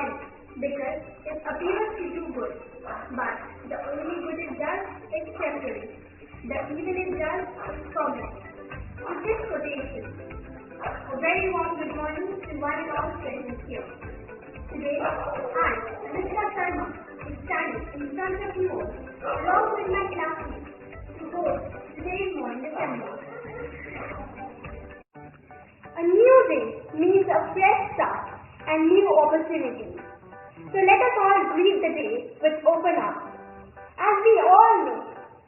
smiling because it appears to do good. But the only good it does is temporary. The evil it does is permanent. With this quotation, a very warm good morning to one and all present here. Today, I, Anushka Sharma, is standing in front of you all, along with my classmates, to host today's morning assembly. A new day means a fresh start and new opportunities. So let us all greet the day with open arms. As we all know,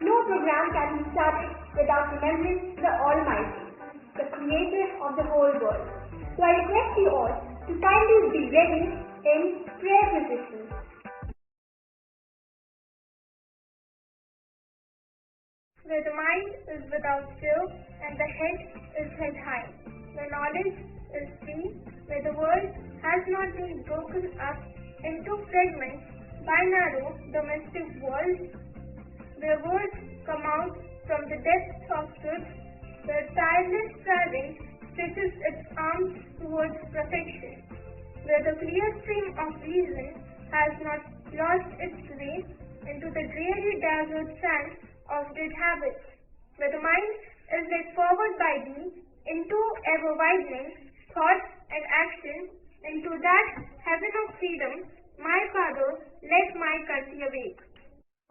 no program can be started without remembering the Almighty, the Creator of the whole world. So I request you all to kindly be ready in prayer position. Where the mind is without fear and the head is held high, where knowledge is free, where the world has not been broken up into fragments by narrow domestic walls, where words come out from the depths of truth, where tireless striving stretches its arms towards perfection, where the clear stream of reason has not lost its way into the dreary dazzled sand of dead habits, where the mind is led forward by thee into ever-widening thought and action, into that heaven of freedom, my Father, let my country awake.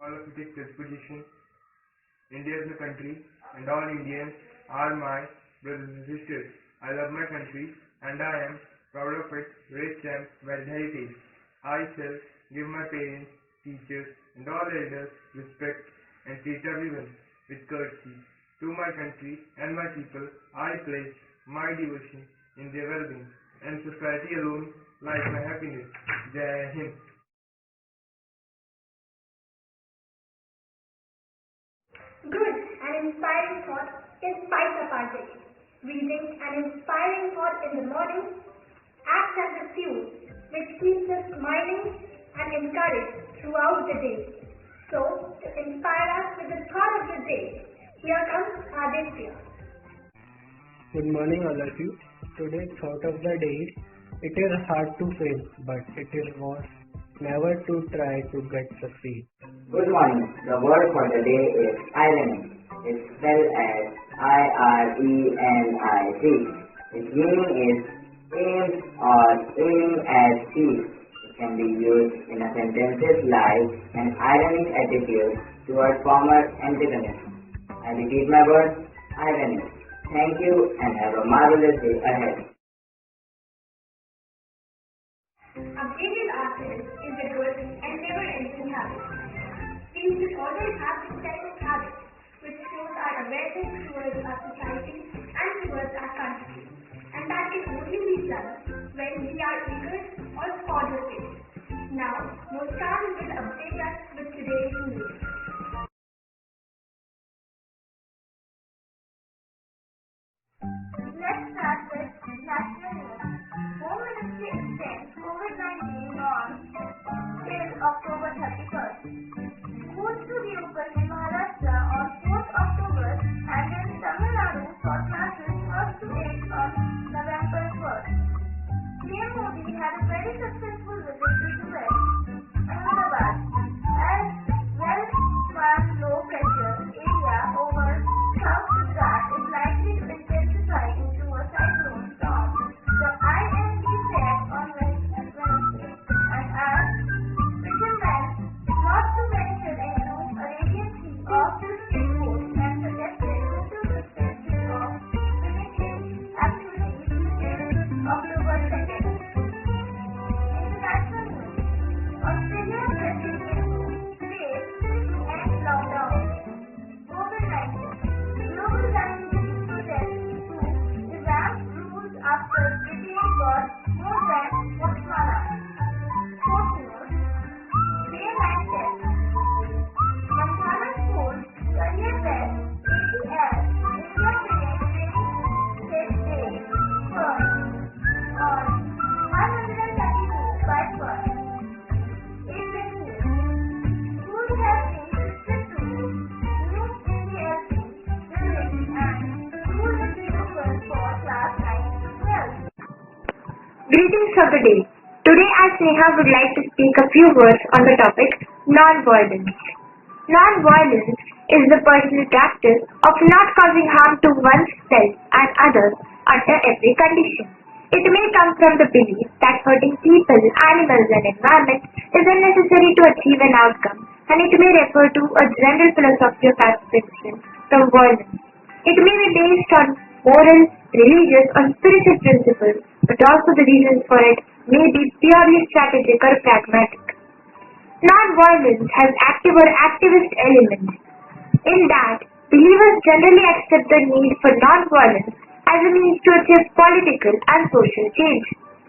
All of it is self-position. India is my country, and all Indians are my brothers and sisters. I love my country, and I am proud of its rich and varied heritage. I shall give my parents, teachers, and all elders respect and treat everyone with courtesy. To my country and my people, I pledge my devotion in their well-being, and society alone lies my happiness. Jai Hind. Good and inspiring thought can spice up our day. Reading an inspiring thought in the morning acts as a fuel which keeps us smiling and encouraged throughout the day. So, to inspire us with the thought of the day, here comes Aditya. Good morning all of you. Today's thought of the day, it is hard to fail, but it is worth never to try to get succeed. Good morning. The word for the day is irony. It's spelled as I-R-E-N-I-C. Its meaning is aims or aiming at peace. It can be used in a sentences like an ironic attitude toward former antagonism. I repeat my word, irony. Thank you and have a marvelous day ahead. Updated ourselves is a good and never-ending habit. We should always have this type of habit which shows our awareness towards our society and towards our country. And that can only be done when we are eager or positive. Now, Muskan will update us with today's news. Let's start with national news. Home Ministry extends COVID-19 norms till October 31st. Schools to reopen in Maharashtra on 4th October and in Tamil Nadu for classes 1st to 8th on November 1st. PM Modi had a very successful visit to US, Ahmednagar, as well-planned low-pressure area over South Gujarat is likely to intensify into a cyclone storm. The IMD said on Wednesday, and asked fishermen not to venture into Arabian Sea off the coast and suggested social distancing of finishing activities in October 2nd. International news. Australia is pressing into states to end lockdown. COVID-19. Global diabetes project to revamp rules after Britain got more than Botswana. Sports news. Day-night test. Montana Sports career best ATL India winning test day first on 132 by first. Evening news. Schools have been shifted to new PPLC buildings and school will be open for class 9 to 12. Greetings of the day. Today, as Sneha would like to speak a few words on the topic non-violence. Non-violence is the personal practice of not causing harm to oneself and others under every condition. It may come from the belief that hurting people, animals and environment is unnecessary to achieve an outcome, and it may refer to a general philosophy of abstention from violence. It may be based on moral, religious or spiritual principles, but also the reasons for it may be purely strategic or pragmatic. Non-violence has active or activist elements in that believers generally accept the need for non-violence as a means to achieve political and social change.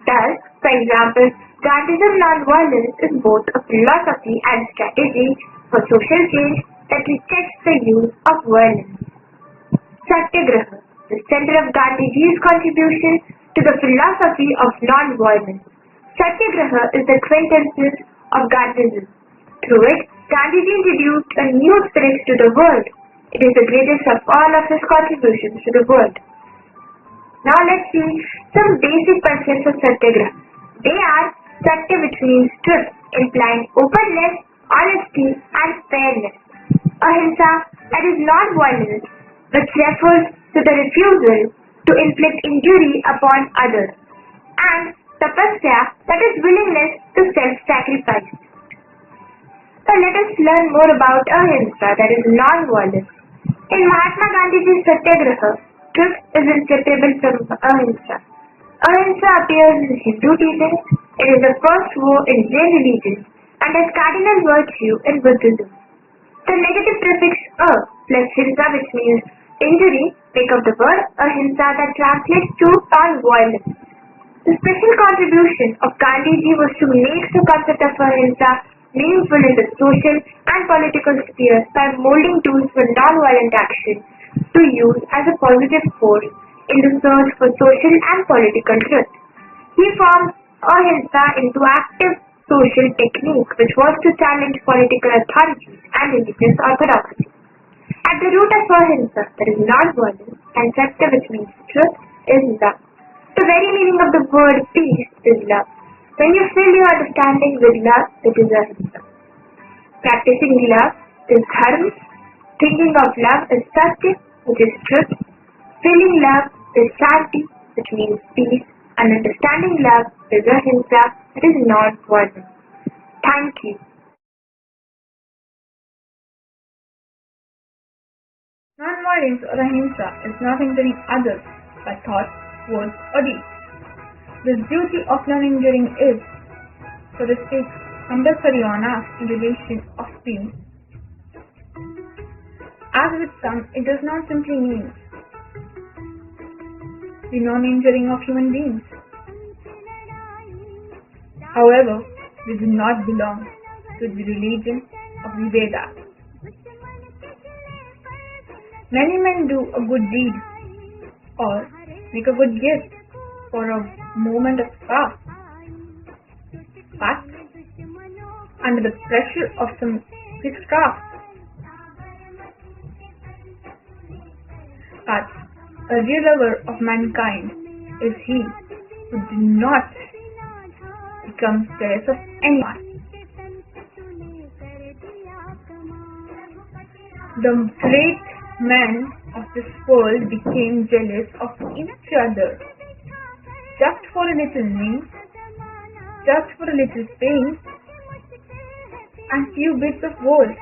Thus, for example, Gandhism non-violence is both a philosophy and strategy for social change that rejects the use of violence. Satyagraha, the center of Gandhiji's contribution to the philosophy of non-violence. Satyagraha is the quintessence of Gandhism. Through it, Gandhiji introduced a new spirit to the world. It is the greatest of all of his contributions to the world. Now let's see some basic concepts of Satyagraha. They are Satya, which means truth, implying openness, honesty and fairness. Ahimsa, that is non-violence, which refers to the refusal to inflict injury upon others. And Tapasya, that is willingness to self-sacrifice. So let us learn more about Ahimsa, that is non-violence. In Mahatma Gandhiji's Satyagraha, truth is inseparable from Ahimsa. Ahimsa appears in Hindu teachings. It is the first war in Jain religion and is cardinal virtue in Buddhism. The negative prefix a plus hinsa, which means injury, make up the word ahimsa, that translates to non-violence. The special contribution of Gandhiji was to make the concept of ahimsa meaningful in the social and political sphere by molding tools for non-violent action to use as a positive force in the search for social and political truth. He formed ahimsa into active social technique, which was to challenge political authorities and religious orthodoxy. At the root of ahimsa, there is non-violence, and satya, which means truth, is love. The very meaning of the word peace is love. When you fill your understanding with love, it is ahimsa. Practicing love is dharma. Thinking of love is satya, which is truth. Feeling love is shanti, which means peace. And understanding love is ahimsa, that is non-violence. Thank you. Non-violence or ahimsa is not hindering others by thought, words or deeds. The duty of non-injuring is, so to speak, under Haryana in relation of peace. As with some, it does not simply mean the non-injuring of human beings. However, they do not belong to the religion of the Vedas. Many men do a good deed or make a good gift for a moment of spark. But under the pressure of some fixed craft. But a real lover of mankind is he who does not become jealous of anyone. The great men of this world became jealous of each other just for a little name, just for a little fame, and few bits of gold.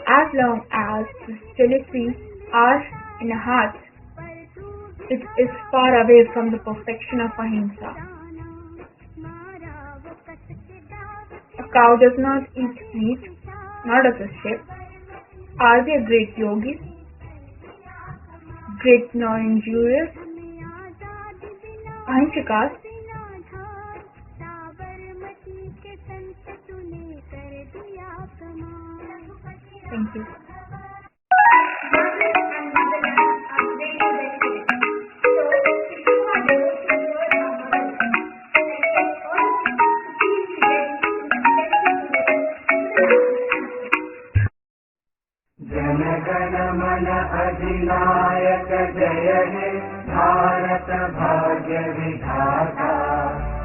As long as this jealousy are in a heart, it is far away from the perfection of ahimsa. A cow does not eat meat, nor does a ship. Are they great yogis, great non-injurious ahimsakas? Thank you. अधिनायक जय हे भारत भाग्य विधाता।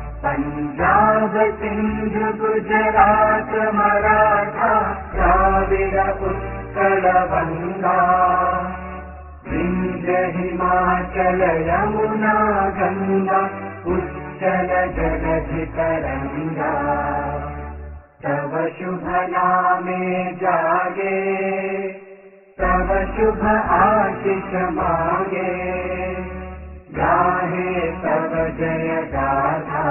पंजाब सिंध गुजरात मराठा द्राविड उत्कल बंगा विंध्य हिमाचल यमुना गंगा उच्चल जगधि तरंगा तव शुभ नामे जागे तव शुभ आशीष मांगे गाहे तव जय गाथा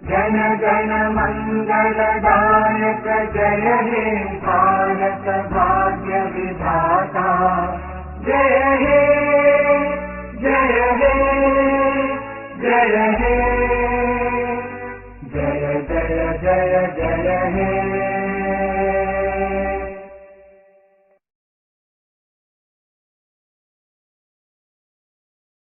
जन गण मंगलदायक जय हे भारत भाग्य विधाता जय हे जय हे जय हे जय जय जय जय हे